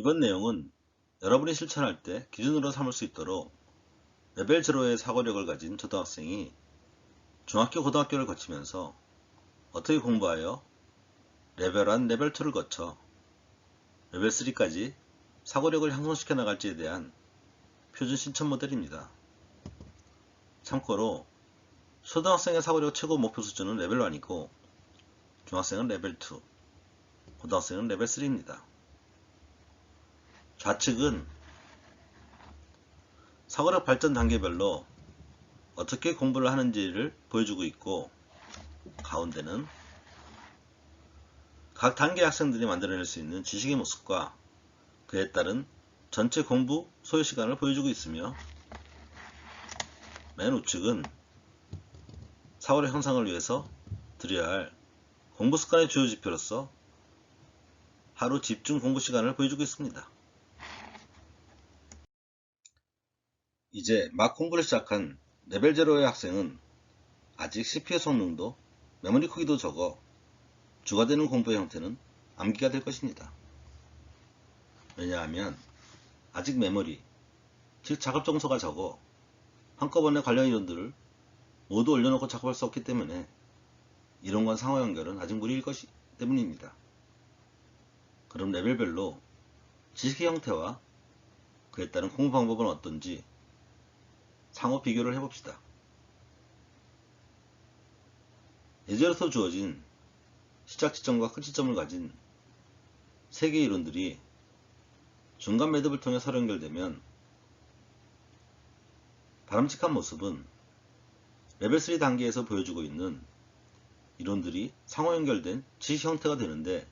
이번 내용은 여러분이 실천할 때 기준으로 삼을 수 있도록 레벨 제로의 사고력을 가진 초등학생이 중학교, 고등학교를 거치면서 어떻게 공부하여 레벨 1, 레벨 2를 거쳐 레벨 3까지 사고력을 향상시켜 나갈지에 대한 표준 실천 모델입니다. 참고로 초등학생의 사고력 최고 목표 수준은 레벨 1이고 중학생은 레벨 2, 고등학생은 레벨 3입니다. 좌측은 사고력 발전 단계별로 어떻게 공부를 하는지를 보여주고 있고, 가운데는 각 단계 학생들이 만들어낼 수 있는 지식의 모습과 그에 따른 전체 공부 소요 시간을 보여주고 있으며, 맨 우측은 사고력 향상을 위해서 들여야 할 공부 습관의 주요 지표로서 하루 집중 공부 시간을 보여주고 있습니다. 이제 막 공부를 시작한 레벨 제로의 학생은 아직 CPU 성능도 메모리 크기도 적어 주가 되는 공부의 형태는 암기가 될 것입니다. 왜냐하면 아직 메모리, 즉 작업 정서가 적어 한꺼번에 관련 이론들을 모두 올려놓고 작업할 수 없기 때문에 이론과 상호 연결은 아직 무리일 것이 때문입니다. 그럼 레벨별로 지식의 형태와 그에 따른 공부 방법은 어떤지 상호 비교를 해봅시다. 예제로서 주어진 시작 지점과 끝 지점을 가진 세 개의 이론들이 중간 매듭을 통해 서로 연결되면 바람직한 모습은 레벨 3 단계에서 보여주고 있는 이론들이 상호 연결된 지식 형태가 되는데,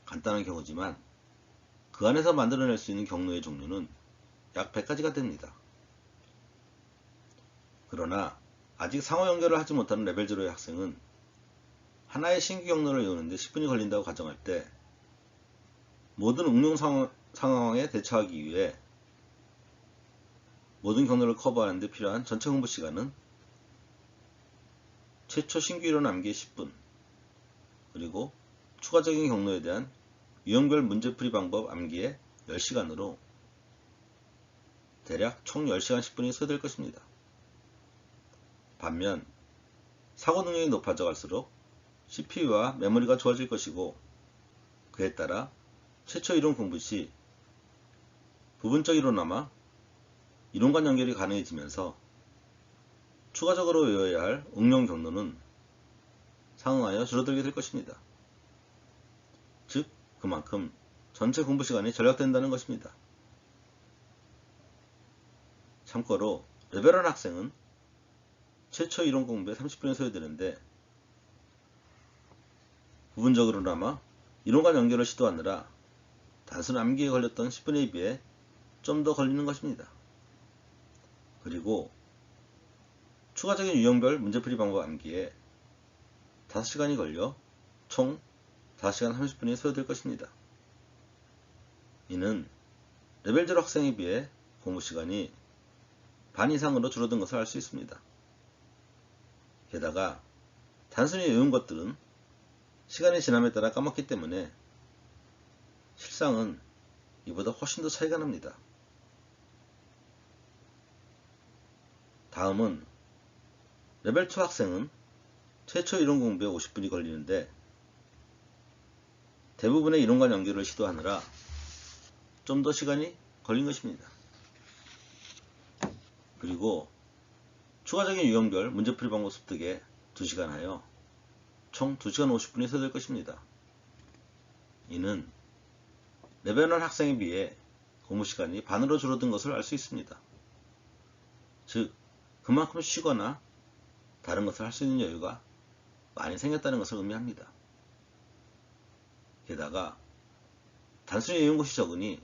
간단한 경우지만 그 안에서 만들어낼 수 있는 경로의 종류는 약 100가지가 됩니다. 그러나 아직 상호 연결을 하지 못하는 레벨 0의 학생은 하나의 신규 경로를 외우는데 10분이 걸린다고 가정할 때 모든 응용 상황에 대처하기 위해 모든 경로를 커버하는 데 필요한 전체 공부 시간은 최초 신규 이론 암기에 10분, 그리고 추가적인 경로에 대한 유형별 문제풀이 방법 암기에 10시간으로 대략 총 10시간 10분이 소요될 것입니다. 반면 사고 능력이 높아져 갈수록 CPU와 메모리가 좋아질 것이고, 그에 따라 최초 이론 공부 시 부분적으로나마 이론과 연결이 가능해지면서 추가적으로 외워야 할 응용 경로는 상응하여 줄어들게 될 것입니다. 즉, 그만큼 전체 공부 시간이 절약된다는 것입니다. 참고로 레벨 1 학생은 최초 이론 공부에 30분이 소요되는데, 부분적으로나마 이론과 연결을 시도하느라 단순 암기에 걸렸던 10분에 비해 좀 더 걸리는 것입니다. 그리고 추가적인 유형별 문제풀이 방법 암기에 5시간이 걸려 총 5시간 30분이 소요될 것입니다. 이는 레벨 0 학생에 비해 공부 시간이 반 이상으로 줄어든 것을 알 수 있습니다. 게다가 단순히 외운 것들은 시간이 지남에 따라 까먹기 때문에 실상은 이보다 훨씬 더 차이가 납니다. 다음은 레벨 2 학생은 최초 이론 공부에 50분이 걸리는데, 대부분의 이론과 연결을 시도하느라 좀 더 시간이 걸린 것입니다. 그리고 추가적인 유형별 문제풀이 방법 습득에 2시간 하여 총 2시간 50분이 소요될 것입니다. 이는 레벨 1 학생에 비해 공부 시간이 반으로 줄어든 것을 알 수 있습니다. 즉, 그만큼 쉬거나 다른 것을 할 수 있는 여유가 많이 생겼다는 것을 의미합니다. 게다가 단순히 외운 것이 적으니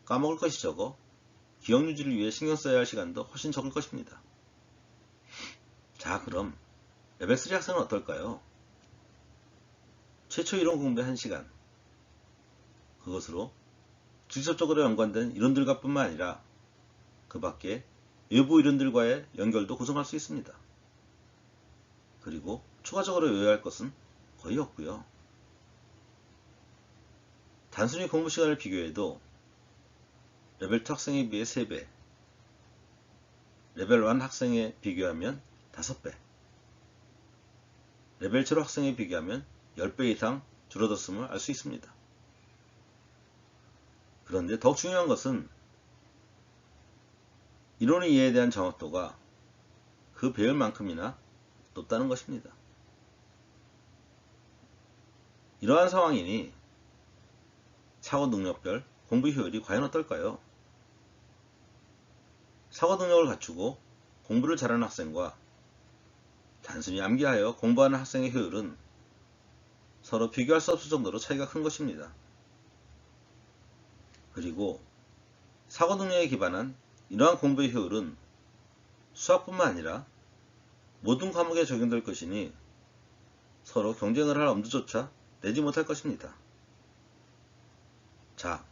까먹을 것이 적어 기억 유지를 위해 신경 써야 할 시간도 훨씬 적을 것입니다. 자, 그럼 레벨 3 학생은 어떨까요? 최초 이론 공부에 1시간, 그것으로 직접적으로 연관된 이론들과 뿐만 아니라 그 밖에 외부 이론들과의 연결도 구성할 수 있습니다. 그리고 추가적으로 외워야 할 것은 거의 없고요. 단순히 공부 시간을 비교해도 레벨 2 학생에 비해 3배, 레벨 1 학생에 비교하면 5배, 레벨 7 학생에 비교하면 10배 이상 줄어들었음을 알 수 있습니다. 그런데 더욱 중요한 것은 이론의 이해에 대한 정확도가 그 배열만큼이나 높다는 것입니다. 이러한 상황이니 사고 능력별 공부 효율이 과연 어떨까요? 사고 능력을 갖추고 공부를 잘하는 학생과 단순히 암기하여 공부하는 학생의 효율은 서로 비교할 수 없을 정도로 차이가 큰 것입니다. 그리고 사고 능력에 기반한 이러한 공부의 효율은 수학뿐만 아니라 모든 과목에 적용될 것이니 서로 경쟁을 할 엄두조차 내지 못할 것입니다. 자,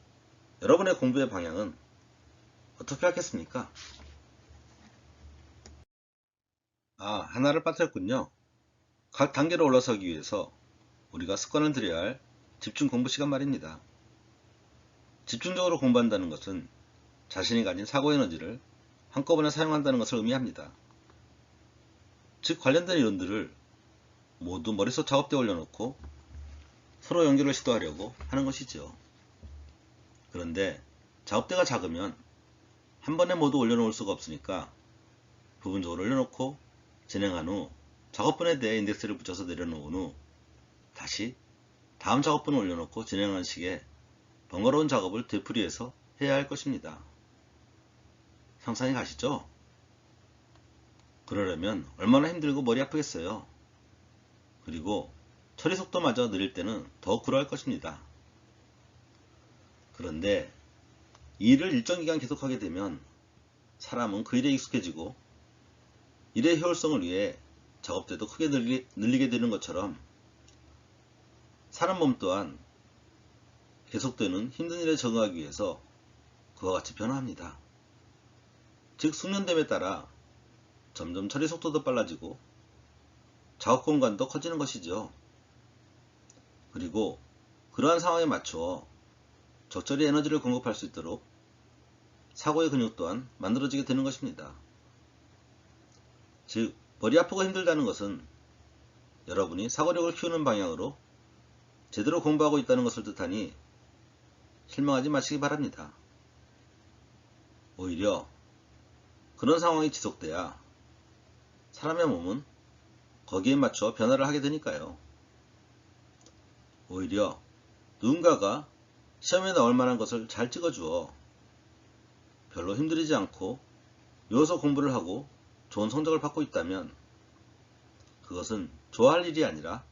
여러분의 공부의 방향은 어떻게 하겠습니까? 하나를 빠뜨렸군요. 각 단계로 올라서기 위해서 우리가 습관을 들여야 할 집중 공부 시간 말입니다. 집중적으로 공부한다는 것은 자신이 가진 사고 에너지를 한꺼번에 사용한다는 것을 의미합니다. 즉 관련된 이론들을 모두 머릿속 작업대에 올려놓고 서로 연결을 시도하려고 하는 것이죠. 그런데 작업대가 작으면 한 번에 모두 올려놓을 수가 없으니까 부분적으로 올려놓고 진행한 후 작업분에 대해 인덱스를 붙여서 내려놓은 후 다시 다음 작업분을 올려놓고 진행하는 식의 번거로운 작업을 되풀이해서 해야 할 것입니다. 상상이 가시죠? 그러려면 얼마나 힘들고 머리 아프겠어요. 그리고 처리 속도마저 느릴 때는 더욱 그러할 것입니다. 그런데 이 일을 일정 기간 계속하게 되면 사람은 그 일에 익숙해지고 일의 효율성을 위해 작업대도 크게 늘리게 되는 것처럼 사람 몸 또한 계속되는 힘든 일에 적응하기 위해서 그와 같이 변화합니다. 즉 숙련됨에 따라 점점 처리 속도도 빨라지고 작업 공간도 커지는 것이죠. 그리고 그러한 상황에 맞춰 적절히 에너지를 공급할 수 있도록 사고의 근육 또한 만들어지게 되는 것입니다. 즉 머리 아프고 힘들다는 것은 여러분이 사고력을 키우는 방향으로 제대로 공부하고 있다는 것을 뜻하니 실망하지 마시기 바랍니다. 오히려 그런 상황이 지속돼야 사람의 몸은 거기에 맞춰 변화를 하게 되니까요. 오히려 누군가가 시험에 나올 만한 것을 잘 찍어주어 별로 힘들이지 않고 요소 공부를 하고 좋은 성적을 받고 있다면 그것은 좋아할 일이 아니라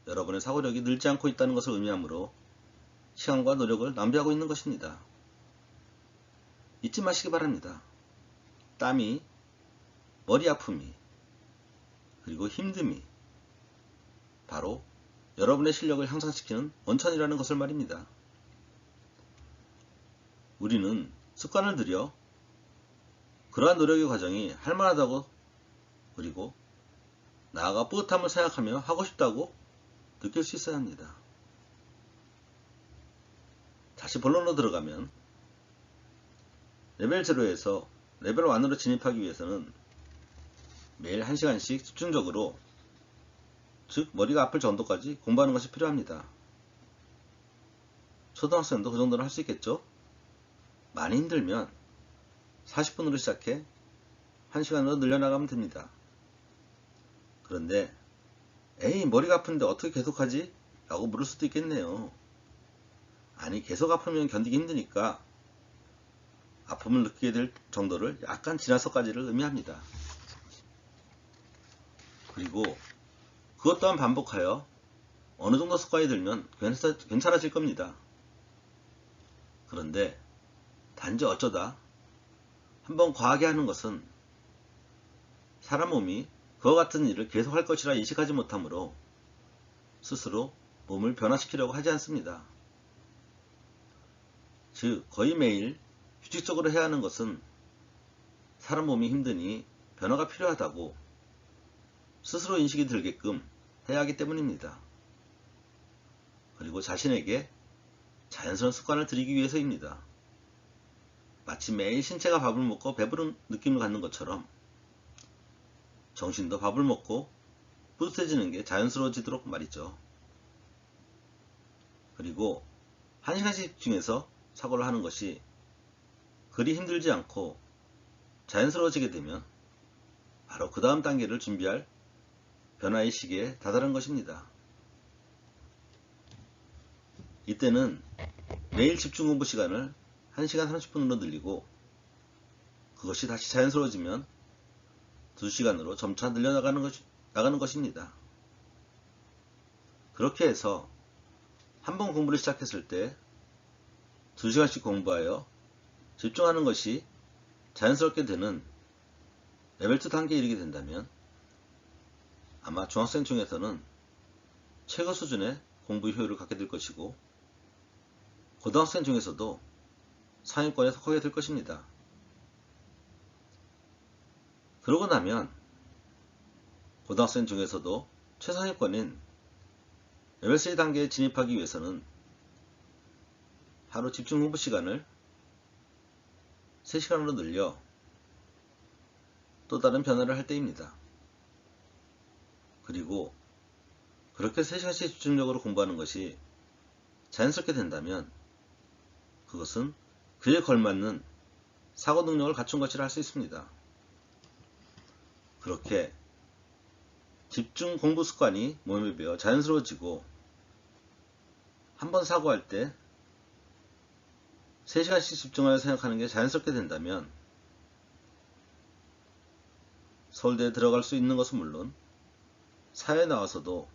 여러분의 사고력이 늘지 않고 있다는 것을 의미하므로 시간과 노력을 낭비하고 있는 것입니다. 잊지 마시기 바랍니다. 땀이, 머리 아픔이, 그리고 힘듦이 바로 여러분의 실력을 향상시키는 원천이라는 것을 말입니다. 우리는 습관을 들여 그러한 노력의 과정이 할만하다고 그리고 나아가 뿌듯함을 생각하며 하고 싶다고 느낄 수 있어야 합니다. 다시 본론으로 들어가면 레벨 0에서 레벨 1으로 진입하기 위해서는 매일 1시간씩 집중적으로 즉 머리가 아플 정도까지 공부하는 것이 필요합니다. 초등학생도 그 정도는 할 수 있겠죠? 많이 힘들면 40분으로 시작해 1시간으로 늘려나가면 됩니다. 그런데 에이 머리가 아픈데 어떻게 계속하지? 라고 물을 수도 있겠네요. 아니 계속 아프면 견디기 힘드니까 아픔을 느끼게 될 정도를 약간 지나서까지를 의미합니다. 그리고 그것 또한 반복하여 어느 정도 습관이 들면 괜찮아질 겁니다. 그런데 단지 어쩌다 한번 과하게 하는 것은 사람 몸이 그와 같은 일을 계속할 것이라 인식하지 못하므로 스스로 몸을 변화시키려고 하지 않습니다. 즉 거의 매일 규칙적으로 해야 하는 것은 사람 몸이 힘드니 변화가 필요하다고 스스로 인식이 들게끔 해야 하기 때문입니다. 그리고 자신에게 자연스러운 습관을 들이기 위해서입니다. 마치 매일 신체가 밥을 먹고 배부른 느낌을 갖는 것처럼 정신도 밥을 먹고 뿌듯해지는 게 자연스러워지도록 말이죠. 그리고 1시간씩 집중해서 사고를 하는 것이 그리 힘들지 않고 자연스러워지게 되면 바로 그 다음 단계를 준비할 변화의 시기에 다다른 것입니다. 이때는 매일 집중 공부 시간을 1시간 30분으로 늘리고 그것이 다시 자연스러워지면 2시간으로 점차 늘려나가는 것입니다. 그렇게 해서 한 번 공부를 시작했을 때 2시간씩 공부하여 집중하는 것이 자연스럽게 되는 레벨 2 단계에 이르게 된다면 아마 중학생 중에서는 최고 수준의 공부 효율을 갖게 될 것이고 고등학생 중에서도 상위권에 속하게 될 것입니다. 그러고 나면 고등학생 중에서도 최상위권인 레벨 3 단계에 진입하기 위해서는 하루 집중 공부 시간을 3시간으로 늘려 또 다른 변화를 할 때입니다. 그리고 그렇게 3시간씩 집중적으로 공부하는 것이 자연스럽게 된다면 그것은 그에 걸맞는 사고 능력을 갖춘 것이라 할 수 있습니다. 그렇게 집중 공부 습관이 몸에 배어 자연스러워지고 한번 사고할 때 3시간씩 집중하여 생각하는 게 자연스럽게 된다면 서울대에 들어갈 수 있는 것은 물론 사회에 나와서도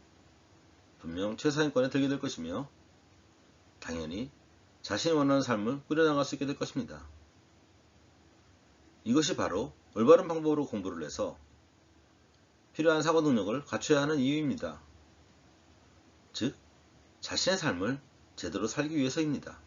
분명 최상위권에 들게 될 것이며 당연히 자신이 원하는 삶을 꾸려나갈 수 있게 될 것입니다. 이것이 바로 올바른 방법으로 공부를 해서 필요한 사고 능력을 갖춰야 하는 이유입니다. 즉, 자신의 삶을 제대로 살기 위해서입니다.